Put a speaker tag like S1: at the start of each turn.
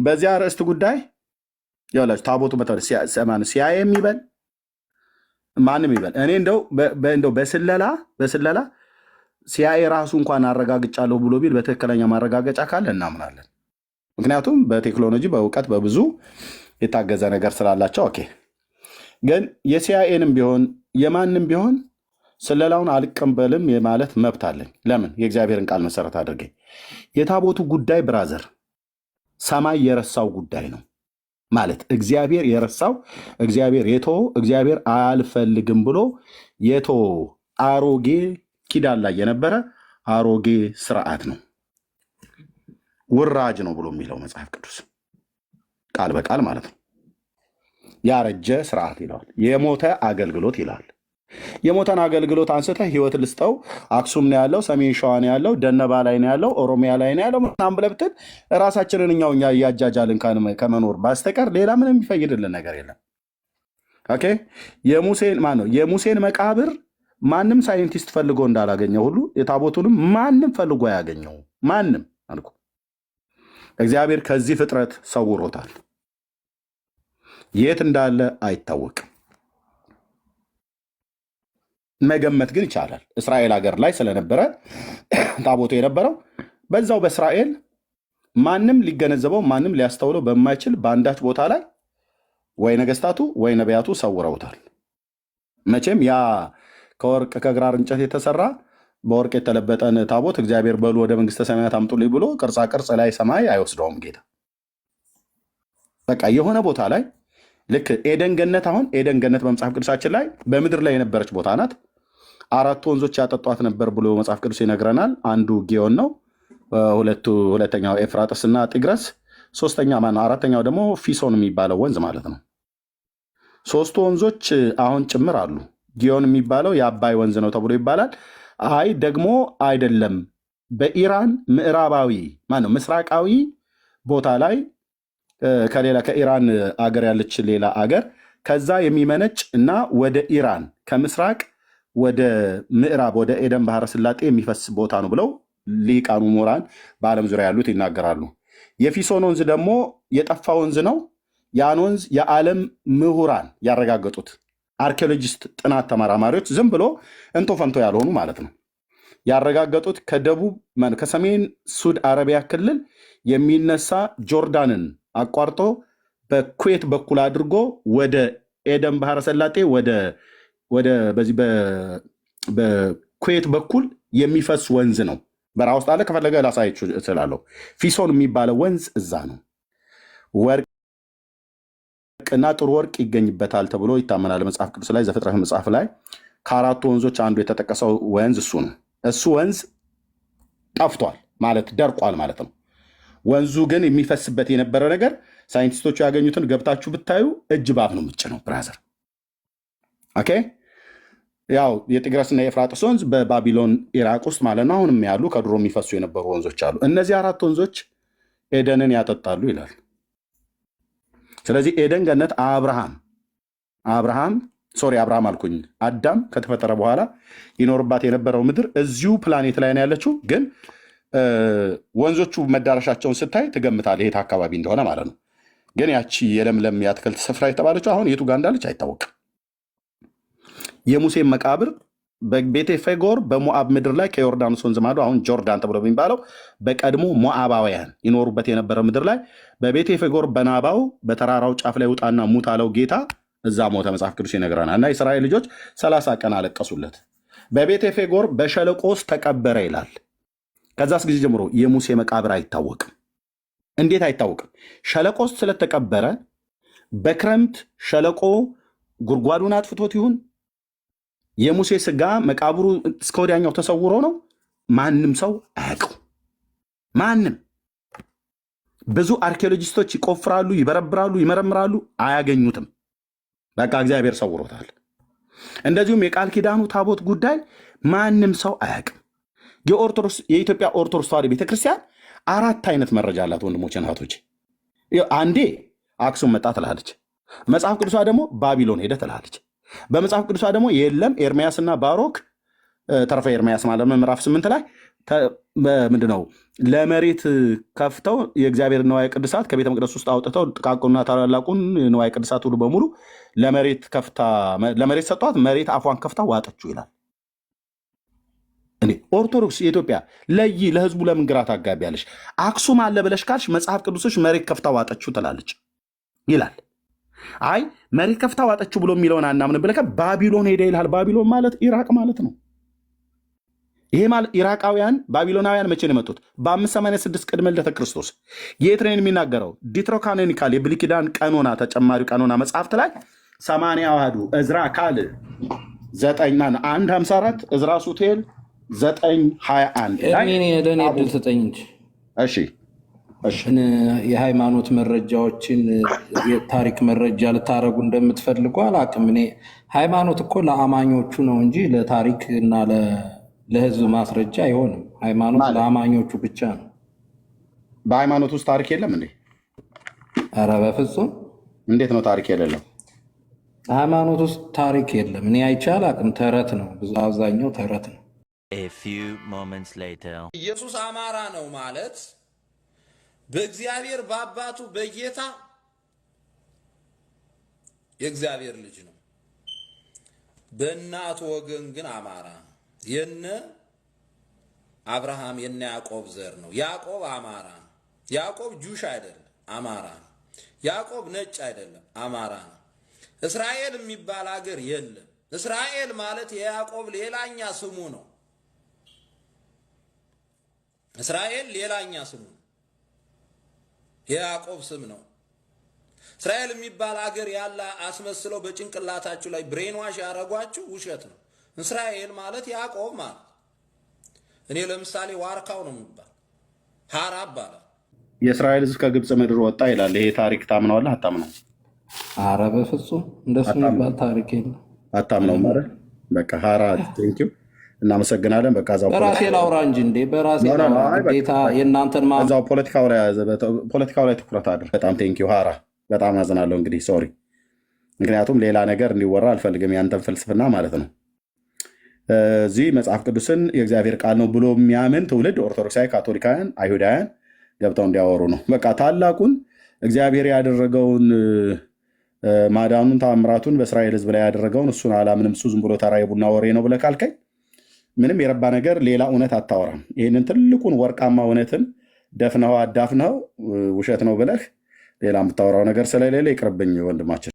S1: በዚያ ርዕስት ጉዳይ ያላችሁ ታቦቱ ሲያይ የሚበል ማንም ይበል እኔ እንደው በስለላ ሲያይ ራሱ እንኳን አረጋግጫለሁ ብሎ ቢል በትክክለኛ ማረጋገጫ ካለ እናምናለን። ምክንያቱም በቴክኖሎጂ በእውቀት በብዙ የታገዘ ነገር ስላላቸው። ኦኬ ግን የሲአይኤንም ቢሆን የማንም ቢሆን ስለላውን አልቀበልም የማለት መብት አለኝ። ለምን? የእግዚአብሔርን ቃል መሰረት አድርጌ። የታቦቱ ጉዳይ ብራዘር ሰማይ የረሳው ጉዳይ ነው ማለት እግዚአብሔር የረሳው እግዚአብሔር የተወው እግዚአብሔር አልፈልግም ብሎ የተወው አሮጌ ኪዳን ላይ የነበረ አሮጌ ስርዓት ነው። ውራጅ ነው ብሎ የሚለው መጽሐፍ ቅዱስ ቃል በቃል ማለት ነው። ያረጀ ስርዓት ይለዋል። የሞተ አገልግሎት ይላል። የሞተን አገልግሎት አንስተ ህይወት ልስጠው አክሱም ነው ያለው፣ ሰሜን ሸዋ ነው ያለው፣ ደነባ ላይ ነው ያለው፣ ኦሮሚያ ላይ ነው ያለው ምናምን ብለህ ብትል ራሳችንን እኛ እያጃጃልን ከመኖር ባስተቀር ሌላ ምንም የሚፈይድልን ነገር የለም። ኦኬ የሙሴን መቃብር ማንም ሳይንቲስት ፈልጎ እንዳላገኘው ሁሉ የታቦቱንም ማንም ፈልጎ አያገኘው። ማንም አልኩ። እግዚአብሔር ከዚህ ፍጥረት ሰውሮታል። የት እንዳለ አይታወቅም። መገመት ግን ይቻላል። እስራኤል ሀገር ላይ ስለነበረ ታቦቱ የነበረው በዛው በእስራኤል ማንም ሊገነዘበው ማንም ሊያስተውለው በማይችል በአንዳች ቦታ ላይ ወይ ነገስታቱ ወይ ነቢያቱ ሰውረውታል። መቼም ያ ከወርቅ ከግራር እንጨት የተሰራ በወርቅ የተለበጠን ታቦት እግዚአብሔር በሉ ወደ መንግስተ ሰማያት አምጡልኝ ብሎ ቅርጻ ቅርጽ ላይ ሰማይ አይወስደውም ጌታ። በቃ የሆነ ቦታ ላይ ልክ ኤደን ገነት፣ አሁን ኤደን ገነት በመጽሐፍ ቅዱሳችን ላይ በምድር ላይ የነበረች ቦታ ናት። 4 ወንዞች ያጠጧት ነበር ብሎ መጽሐፍ ቅዱስ ይነግረናል። አንዱ ጊዮን ነው፣ ሁለተኛው ኤፍራጥስ እና ጢግረስ፣ አራተኛው ደግሞ ፊሶን የሚባለው ወንዝ ማለት ነው። 3 ወንዞች አሁን ጭምር አሉ። ጊዮን የሚባለው የአባይ ወንዝ ነው ተብሎ ይባላል። አይ ደግሞ አይደለም፣ በኢራን ምዕራባዊ ምስራቃዊ ቦታ ላይ ከኢራን አገር ያለች ሌላ አገር ከዛ የሚመነጭ እና ወደ ኢራን ከምስራቅ ወደ ምዕራብ ወደ ኤደን ባህረ ስላጤ የሚፈስ ቦታ ነው ብለው ሊቃኑ ምሁራን በዓለም ዙሪያ ያሉት ይናገራሉ። የፊሶን ወንዝ ደግሞ የጠፋ ወንዝ ነው። ያን ወንዝ የዓለም ምሁራን ያረጋገጡት አርኪኦሎጂስት ጥናት ተመራማሪዎች ዝም ብሎ እንቶ ፈንቶ ያልሆኑ ማለት ነው ያረጋገጡት ከሰሜን ሱድ አረቢያ ክልል የሚነሳ ጆርዳንን አቋርጦ በኩዌት በኩል አድርጎ ወደ ኤደን ባህረ ሰላጤ በዚህ በኩዌት በኩል የሚፈስ ወንዝ ነው። በረሃ ውስጥ አለ። ከፈለገ ላሳያችሁ እችላለሁ። ፊሶን የሚባለው ወንዝ እዛ ነው። ወርቅና ጥሩ ወርቅ ይገኝበታል ተብሎ ይታመናል። መጽሐፍ ቅዱስ ላይ ዘፍጥረት መጽሐፍ ላይ ከ4 ወንዞች አንዱ የተጠቀሰው ወንዝ እሱ ነው። እሱ ወንዝ ጠፍቷል ማለት ደርቋል ማለት ነው። ወንዙ ግን የሚፈስበት የነበረ ነገር ሳይንቲስቶቹ ያገኙትን ገብታችሁ ብታዩ እጅ ባፍ ነው ምጭ ነው ብራዘር። ኦኬ ያው የጢግረስና የኤፍራጥስ ወንዝ በባቢሎን ኢራቅ ውስጥ ማለት ነው አሁንም ያሉ ከድሮ የሚፈሱ የነበሩ ወንዞች አሉ። እነዚህ 4 ወንዞች ኤደንን ያጠጣሉ ይላል። ስለዚህ ኤደን ገነት አብርሃም አልኩኝ አዳም ከተፈጠረ በኋላ ይኖርባት የነበረው ምድር እዚሁ ፕላኔት ላይ ነው ያለችው። ግን ወንዞቹ መዳረሻቸውን ስታይ ትገምታለህ የት አካባቢ እንደሆነ ማለት ነው። ግን ያቺ የለምለም የአትክልት ስፍራ የተባለችው አሁን የቱ ጋር እንዳለች አይታወቅም። የሙሴን መቃብር በቤቴ ፌጎር በሞአብ ምድር ላይ ከዮርዳኖስ ወንዝ ማዶ አሁን ጆርዳን ተብሎ የሚባለው በቀድሞ ሞአባውያን ይኖሩበት የነበረ ምድር ላይ በቤቴ ፌጎር በናባው በተራራው ጫፍ ላይ ውጣና ሙት አለው ጌታ። እዛ ሞተ መጽሐፍ ቅዱስ ይነግረናል። እና የእስራኤል ልጆች 30 ቀን አለቀሱለት። በቤቴ ፌጎር በሸለቆ ውስጥ ተቀበረ ይላል። ከዛስ ጊዜ ጀምሮ የሙሴ መቃብር አይታወቅም። እንዴት አይታወቅም? ሸለቆ ውስጥ ስለተቀበረ በክረምት ሸለቆ ጉድጓዱን አጥፍቶት ይሁን የሙሴ ስጋ መቃብሩ እስከ ወዲያኛው ተሰውሮ ነው። ማንም ሰው አያውቀው። ማንም ብዙ አርኪኦሎጂስቶች ይቆፍራሉ፣ ይበረብራሉ፣ ይመረምራሉ፣ አያገኙትም። በቃ እግዚአብሔር ሰውሮታል። እንደዚሁም የቃል ኪዳኑ ታቦት ጉዳይ ማንም ሰው አያውቅም። የኢትዮጵያ ኦርቶዶክስ ተዋሕዶ ቤተክርስቲያን 4 አይነት መረጃ አላት ወንድሞች እህቶች። አንዴ አክሱም መጣ ትላለች። መጽሐፍ ቅዱሷ ደግሞ ባቢሎን ሄደ ትላለች። በመጽሐፍ ቅዱሷ ደግሞ የለም ኤርምያስና ባሮክ ተረፈ ኤርምያስ ማለት ምዕራፍ 8 ላይ ምንድነው ለመሬት ከፍተው የእግዚአብሔር ንዋየ ቅድሳት ከቤተ መቅደስ ውስጥ አውጥተው ጥቃቁንና ታላላቁን ንዋየ ቅድሳት ሁሉ በሙሉ ለመሬት ሰጧት። መሬት አፏን ከፍታ ዋጠችው ይላል። ኦርቶዶክስ የኢትዮጵያ ለህዝቡ ለምን ግራ ታጋቢያለሽ? አክሱም አለ ብለሽ ካልሽ መጽሐፍ ቅዱሶች መሬት ከፍታ ዋጠችው ትላለች ይላል። አይ መሬት ከፍታ ዋጠችው ብሎ የሚለውን አናምን ብለህ ባቢሎን ሄደ ይልሃል። ባቢሎን ማለት ኢራቅ ማለት ነው። ይሄ ማለት ኢራቃውያን ባቢሎናውያን መቼ ነው የመጡት? በ586 ቅድመ ልደተ ክርስቶስ። የት ነው የሚናገረው? ዲትሮካኖኒካል የብሉይ ኪዳን ቀኖና ተጨማሪ ቀኖና መጽሐፍት ላይ 80 አዋህዱ እዝራ ካል 154 እዝራ ሱቴል 921
S2: ለእኔ ዕድል ስጠኝ እንጂ የሃይማኖት መረጃዎችን የታሪክ መረጃ ልታደረጉ እንደምትፈልጉ አላቅም። እኔ ሃይማኖት እኮ ለአማኞቹ ነው እንጂ ለታሪክ እና ለህዝብ ማስረጃ አይሆንም። ሃይማኖት ለአማኞቹ ብቻ ነው።
S1: በሃይማኖት ውስጥ ታሪክ የለም እንዴ?
S2: ኧረ በፍጹም።
S1: እንዴት ነው ታሪክ የሌለው?
S2: ሃይማኖት ውስጥ ታሪክ የለም። እኔ አይቼ አላቅም። ተረት ነው፣ አብዛኛው ተረት ነው።
S3: ኢየሱስ አማራ ነው ማለት በእግዚአብሔር በአባቱ በጌታ የእግዚአብሔር ልጅ ነው። በእናቱ ወገን ግን አማራ የነ አብርሃም የነ ያዕቆብ ዘር ነው። ያዕቆብ አማራ ነው። ያዕቆብ ጁሽ አይደለም፣ አማራ ነው። ያዕቆብ ነጭ አይደለም፣ አማራ ነው። እስራኤል የሚባል ሀገር የለም። እስራኤል ማለት የያዕቆብ ሌላኛ ስሙ ነው። እስራኤል ሌላኛ ስሙ ነው፣ የያዕቆብ ስም ነው። እስራኤል የሚባል ሀገር ያለ አስመስለው በጭንቅላታችሁ ላይ ብሬንዋሽ ያደረጓችሁ ውሸት ነው። እስራኤል ማለት ያዕቆብ ማለት። እኔ ለምሳሌ ዋርካው ነው የሚባል ሐራ ይባላል።
S1: የእስራኤል ሕዝብ ከግብፅ ምድር ወጣ ይላል። ይሄ ታሪክ ታምነዋለህ? አታምነው?
S2: ኧረ በፍጹም እንደሱ የሚባል ታሪክ የለም።
S1: አታምነው ማለት በቃ ሐራ ቴንኪው እናመሰግናለን። በቃ ዛው
S2: በራሴ ላውራ እንጂ እንዴ በራሴ ጌታ የእናንተን
S1: ዛው ፖለቲካው ላይ ትኩረት አድርግ። በጣም ቴንኪው ሐራ፣ በጣም አዝናለሁ። እንግዲህ ሶሪ፣ ምክንያቱም ሌላ ነገር እንዲወራ አልፈልግም። ያንተን ፍልስፍና ማለት ነው። እዚህ መጽሐፍ ቅዱስን የእግዚአብሔር ቃል ነው ብሎ የሚያምን ትውልድ ኦርቶዶክሳዊ፣ ካቶሊካውያን፣ አይሁዳውያን ገብተው እንዲያወሩ ነው። በቃ ታላቁን እግዚአብሔር ያደረገውን ማዳኑን ታምራቱን በእስራኤል ሕዝብ ላይ ያደረገውን እሱን አላምንም፣ እሱ ዝም ብሎ ተራ የቡና ወሬ ነው ብለህ ካልከኝ ምንም የረባ ነገር ሌላ እውነት አታወራም። ይህንን ትልቁን ወርቃማ እውነትን ደፍነው አዳፍነው ውሸት ነው ብለህ ሌላ የምታወራው ነገር ስለሌለ ይቅርብኝ ወንድማችን።